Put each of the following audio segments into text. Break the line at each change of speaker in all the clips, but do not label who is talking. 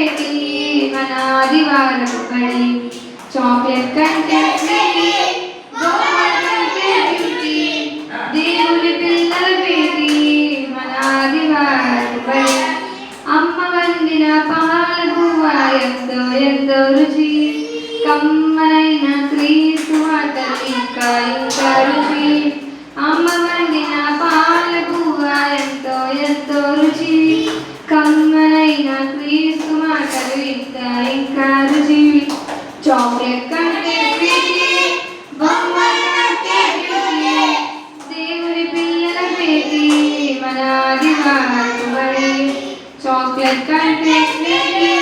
భేటీ మన ఆదివారపు బడి చాక్లెట్ కంటే స్వీటీ బొమ్మల కంటే బ్యూటీ దేవుని పిల్లల భేటీ మన ఆదివారపు బడి అమ్మ వండిన పాల బువ్వ ఎంతో ఎంతో రుచి కమ్మనైన క్రీస్తు మాటలు ఇంకా ఇంకా రుచి అమ్మ వండిన పాల బువ్వ ఎంతో ఎంతో రుచి కమ్మనైన క్రీస్తు మాటలు ఇంకా ఇంకా రుచి చాక్లెట్ కంటే స్వీటీ బొమ్మల కంటే బ్యూటీ దేవుని పిల్లల భేటీ మన ఆదివారపు బడి చాక్లెట్ కంటే స్వీటీ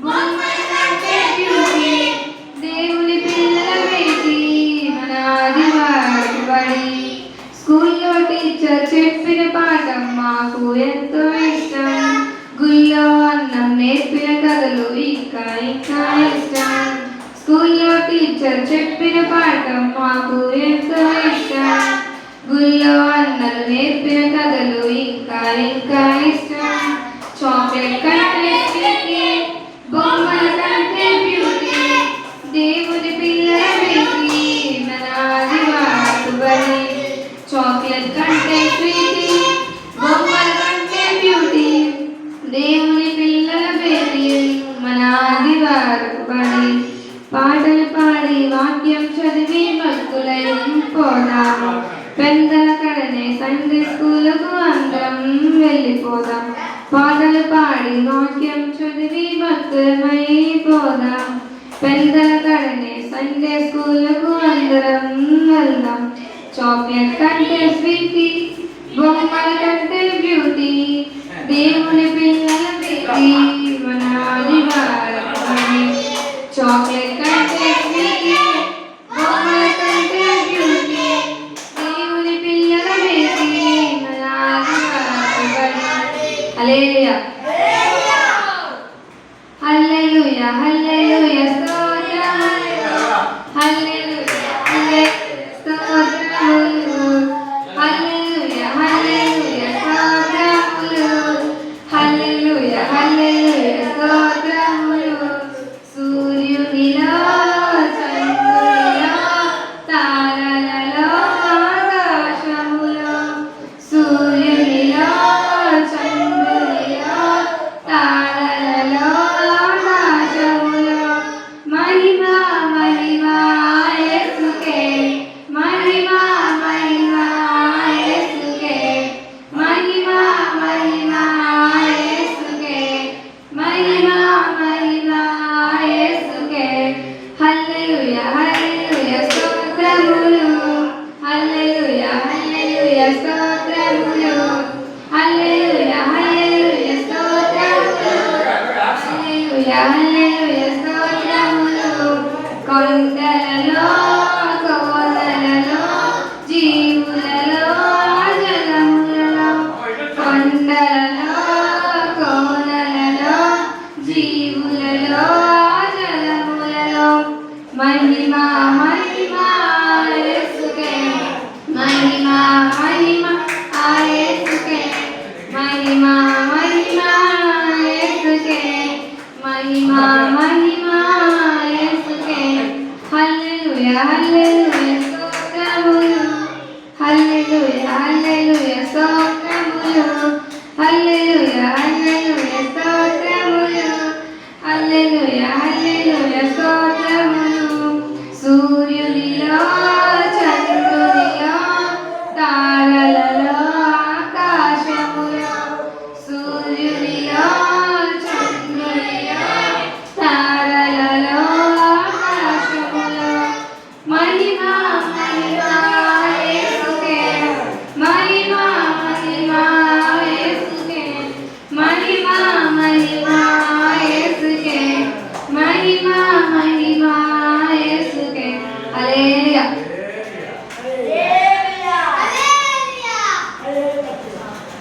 బొమ్మల కంటే బ్యూటీ దేవుని పిల్లల భేటీ మన ఆదివారపు బడి స్కూల్లో టీచర్ చెప్పిన పాఠం మాకు ఎంతో ఇష్టం గుళ్ళో అన్నం నేర్పిన కథలు ఇంకా ఇంకా ఇష్టం స్కూల్లో టీచర్ చెప్పిన పాఠం మాకు ఎంతో ఇష్టం గుళ్ళో అన్నలు నేర్పిన కథలు ఇంకా ఇంకా ఇష్టం చాక్లెట్ కంటే స్వీటీ బొమ్మల కంటే బ్యూటీ దేవుని పిల్లల భేటీ మన ఆదివారపు బడి చాక్లెట్ కంటే స్వీటీ బొమ్మల కంటే బ్యూటీ దేవుని పిల్లల భేటీ మన ఆదివారపు బడి పాటలు పాడి వాక్యం చదివి భక్తులై పోదాము పెద్దల కడనే సండే స్కూలుకు అందరం వెళ్ళిపోదాం పాటలు పాడి వాక్యం చదివి భక్తులమై పోదాం పెద్దల కడనే సండే స్కూలుకు అందరం వెళ్దాం చాక్లెట్ కంటే స్వీటీ బొమ్మల కంటే బ్యూటీ దేవుని పిల్లల భేటీ మన ఆదివారపు బడి చాక్లెట్ కంటే స్వీటీ బొమ్మల కంటే బ్యూటీ దేవుని పిల్లల భేటీ మన ఆదివారపు బడి హల్లెలూయా హల్లెలూయా హల్లెలూయా స్తోత్రములు హల్లెలూయా హల్లెలూయా స్తోత్రములు హల్లెలూయా హల్లెలూయా స్తోత్రములు హల్లెలూయా హల్లెలూయా స్తోత్రములు సూర్యునిలో చంద్రునిలో తారలలో ఆకాశములో సూర్యునిలో చంద్రునిలో తారలలో ఆకాశములో మహిమ మహిమ యేసుకే మహిమ మహిమ యేసుకే మహిమ మహిమ యేసుకే మహిమ మహిమ యేసుకే హల్లెలూయా హల్లెలూయా స్తోత్రములు హల్లెలూయా హల్లెలూయా స్తోత్రములు హల్లెలూయా హల్లెలూయా స్తోత్రములు హల్లెలూయా హల్లెలూయా స్తోత్రములు కొండలలో కోనలలో జీవులలో జలములలో కొండలలో కోనలలో జీవులలో జలములలో మహిమ మహిమ యేసుకే మహిమ మహిమ యేసుకే మహిమ మహిమ యేసుకే మహిమ మహిమ యేసుకే హల్లెలూయా హల్లెలూయా